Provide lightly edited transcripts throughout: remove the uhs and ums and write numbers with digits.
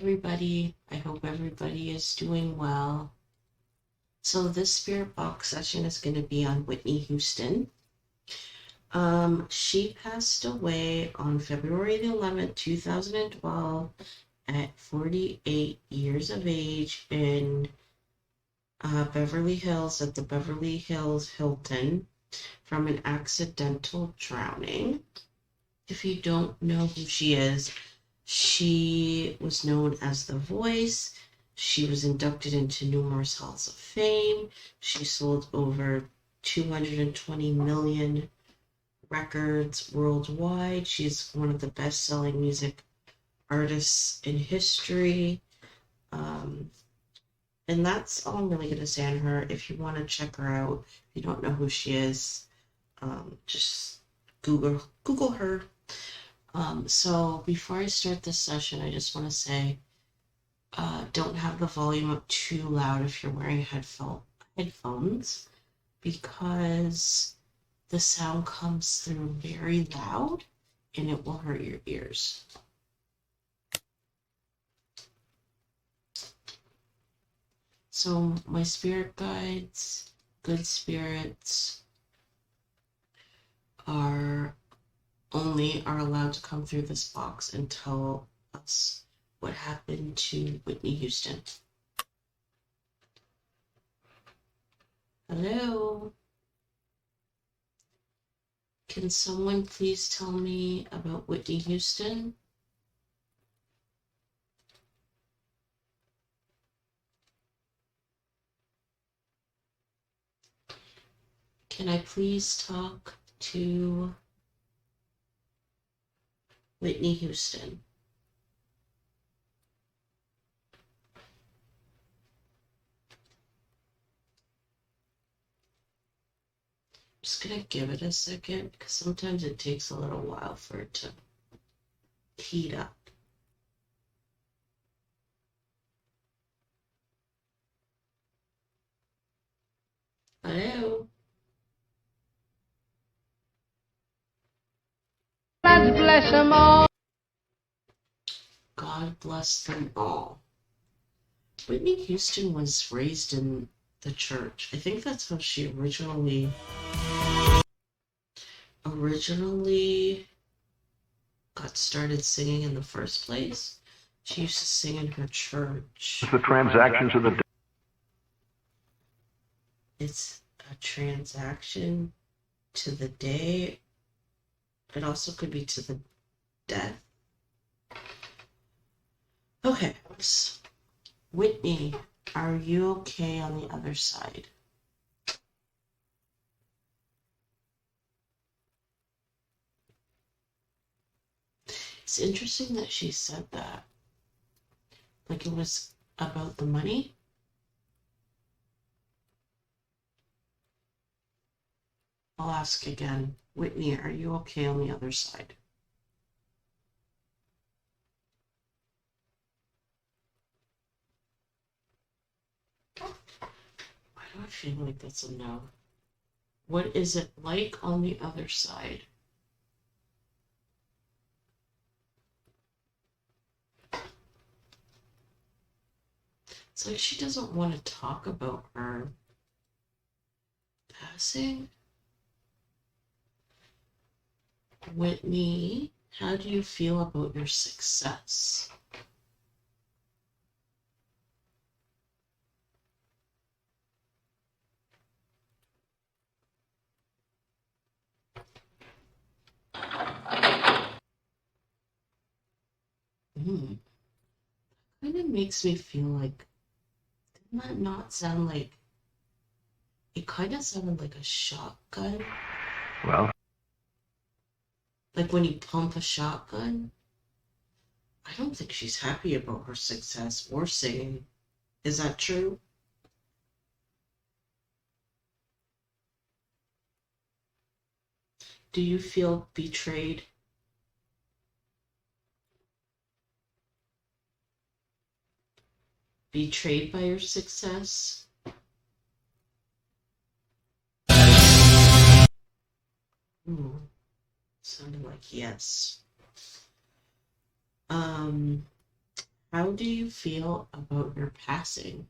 Everybody. I hope everybody is doing well. So this spirit box session is going to be on Whitney Houston. She passed away on February the 11th, 2012 at 48 years of age in Beverly Hills at the Beverly Hills Hilton from an accidental drowning. If you don't know who she is, she was known as The Voice. She was inducted into numerous halls of fame. She sold over 220 million records worldwide. She's one of the best-selling music artists in history. And that's all I'm really going to say on her. If you want to check her out, if you don't know who she is, just Google her. So before I start this session, I just want to say, don't have the volume up too loud if you're wearing headphones, because the sound comes through very loud and it will hurt your ears. So my spirit guides, good spirits, are allowed to come through this box and tell us what happened to Whitney Houston. Hello? Can someone please tell me about Whitney Houston? Can I please talk to Whitney Houston? I'm just gonna give it a second because sometimes it takes a little while for it to heat up. Hello? God bless them all. God bless them all. Whitney Houston was raised in the church. I think that's how she originally got started singing in the first place. She used to sing in her church. The transactions of the It's a transaction to the day. It also could be to the death. Okay. Whitney, are you okay on the other side? It's interesting that she said that. Like it was about the money. I'll ask again. Whitney, are you okay on the other side? Why do I feel like that's a no? What is it like on the other side? It's like she doesn't want to talk about her passing. Whitney, how do you feel about your success? Kind of makes me feel like, didn't that not sound like, it kind of sounded like a shotgun? well, Like when you pump a shotgun? I don't think she's happy about her success or singing. Is that true? Do you feel betrayed? Betrayed by your success? Sounded like yes. How do you feel about your passing?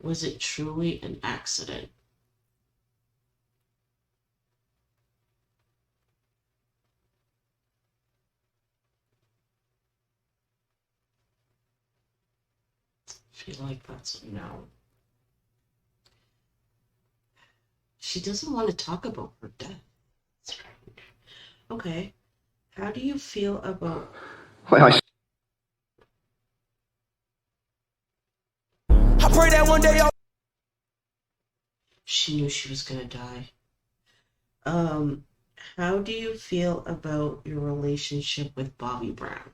Was it truly an accident? I feel like that's a no. She doesn't want to talk about her death. That's right. Okay. How do you feel about... Well, I pray that one day She knew she was gonna die. How do you feel about your relationship with Bobby Brown?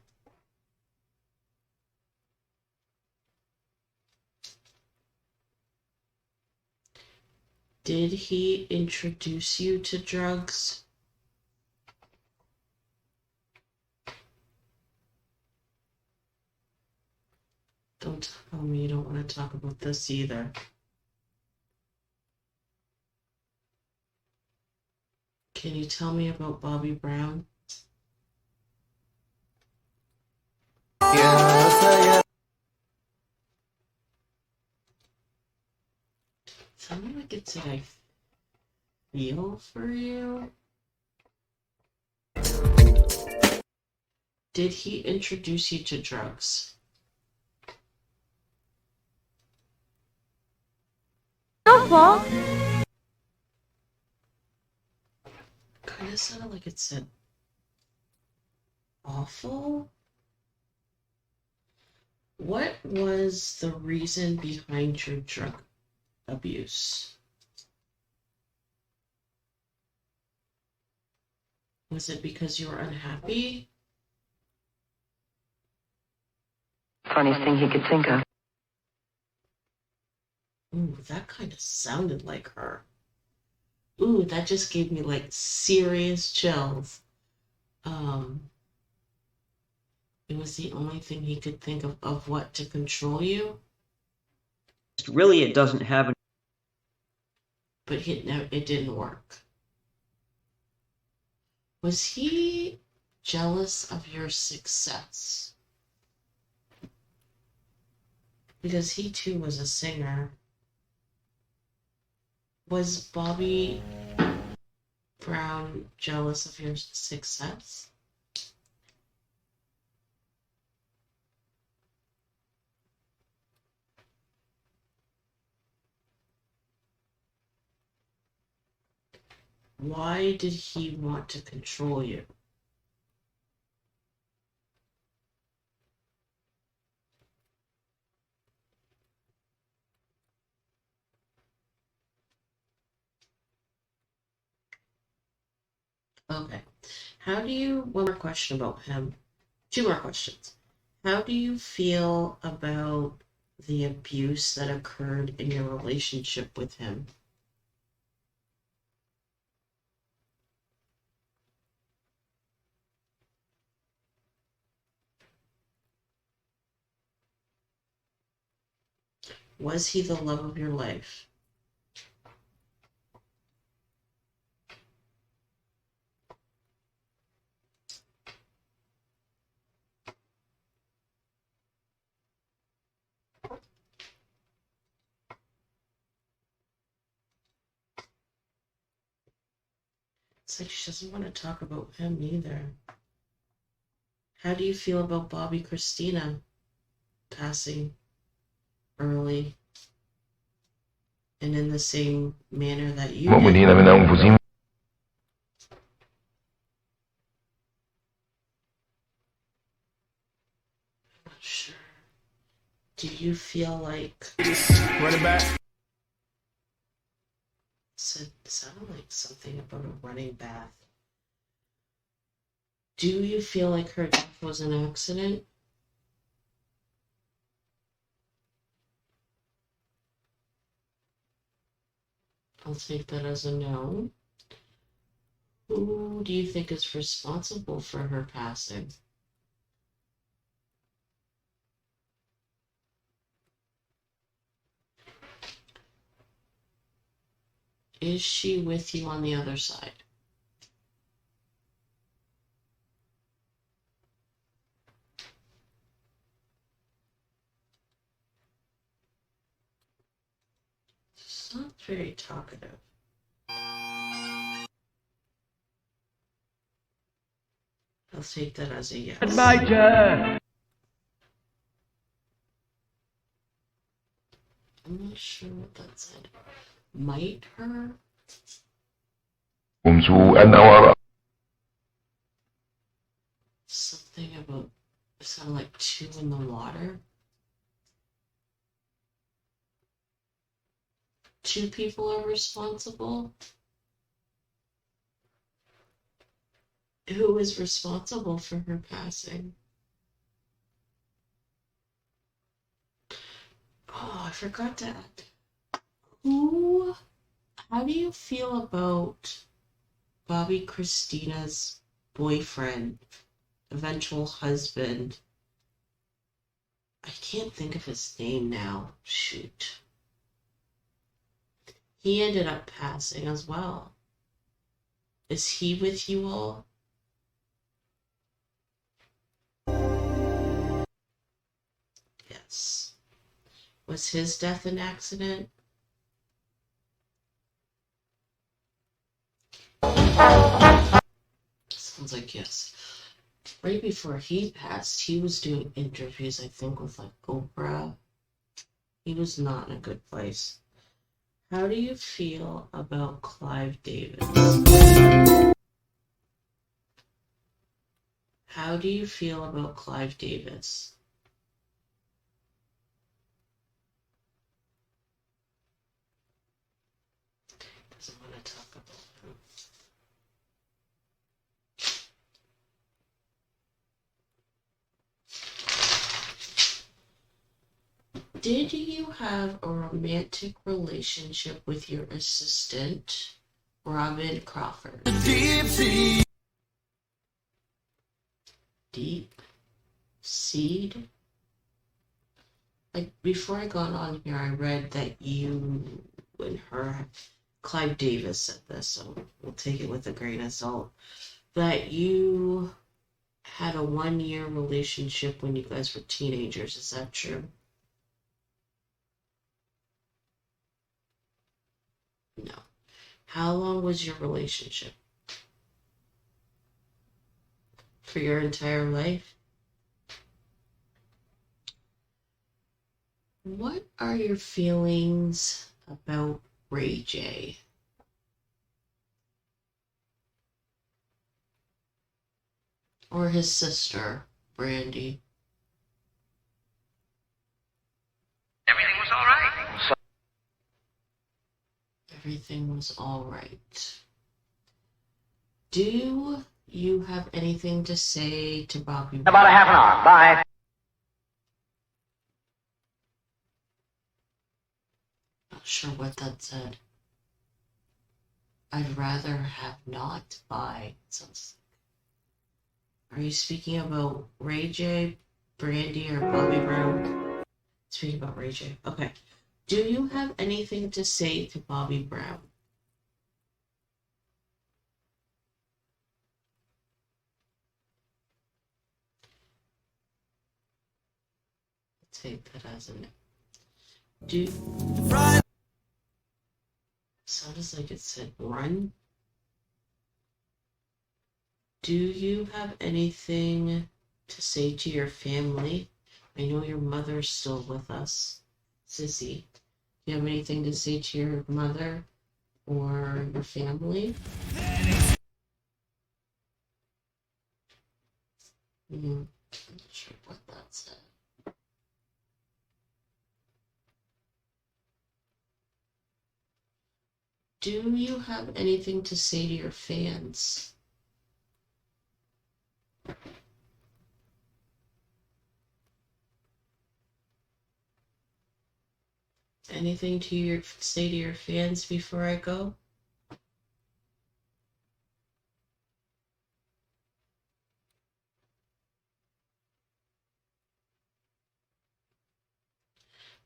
Did he introduce you to drugs? Don't tell me you don't want to talk about this either. Can you tell me about Bobby Brown? Yeah. Tell me like it said I feel for you. Did he introduce you to drugs? Awful. Kind of sounded like it said awful. What was the reason behind your drug abuse? Was it because you were unhappy? Funniest thing he could think of. Ooh, that kind of sounded like her. Ooh, that just gave me like serious chills. It was the only thing he could think of what to control you, Really, it doesn't have an but it didn't work. Was he jealous of your success? Because he too was a singer. Was Bobby Brown jealous of your success? Why did he want to control you? Okay. One more question about him. Two more questions. How do you feel about the abuse that occurred in your relationship with him? Was he the love of your life? It's like she doesn't want to talk about him either. How do you feel about Bobby Christina passing early and in the same manner that you did? I'm not sure. Do you feel like... Run it back. Sounded like something about a running bath. Do you feel like her death was an accident? I'll take that as a no. Who do you think is responsible for her passing? Is she with you on the other side? Very talkative. I'll take that as a yes. Major. I'm not sure what that said. Might her? Something about, it sounded like two in the water. Two people are responsible? Who is responsible for her passing? Oh, I forgot to add. How do you feel about Bobby Christina's boyfriend, eventual husband? I can't think of his name now. Shoot. He ended up passing as well. Is he with you all? Yes. Was his death an accident? Sounds like yes. Right before he passed, he was doing interviews, I think, with like Oprah. He was not in a good place. How do you feel about Clive Davis? How do you feel about Clive Davis? Doesn't want to talk about him. Did you have a romantic relationship with your assistant, Robin Crawford? Deep seed? Like, before I got on here, I read that you and her, Clive Davis said this, so we'll take it with a grain of salt, that you had a 1-year relationship when you guys were teenagers. Is that true? No. How long was your relationship? For your entire life? What are your feelings about Ray J? Or his sister, Brandy? Everything was all right. Everything was all right. Do you have anything to say to Bobby? About a half an hour. Bye. Not sure what that said. I'd rather have not bye. Sounds. Are you speaking about Ray J, Brandy, or Bobby Brown? Speaking about Ray J. Okay. Do you have anything to say to Bobby Brown? Take that as an. Do. Sounds like it said run. Do you have anything to say to your family? I know your mother's still with us, Sissy. Do you have anything to say to your mother or your family? I'm not sure what that said. Do you have anything to say to your fans? Anything to say to your fans before I go?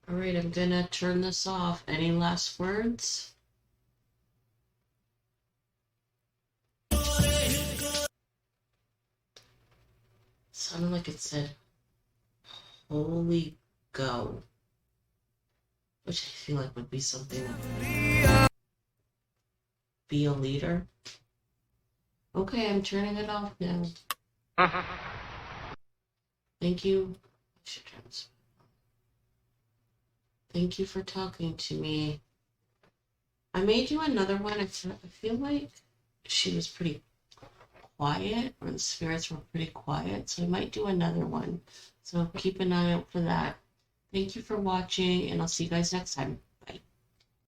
All right, I'm gonna turn this off. Any last words? Sounded like it said, holy go. Which I feel like would be something that Be a leader. Okay, I'm turning it off now. Thank you. Thank you for talking to me. I may do another one. I feel like she was pretty quiet, or the spirits were pretty quiet, so I might do another one. So keep an eye out for that. Thank you for watching, and I'll see you guys next time.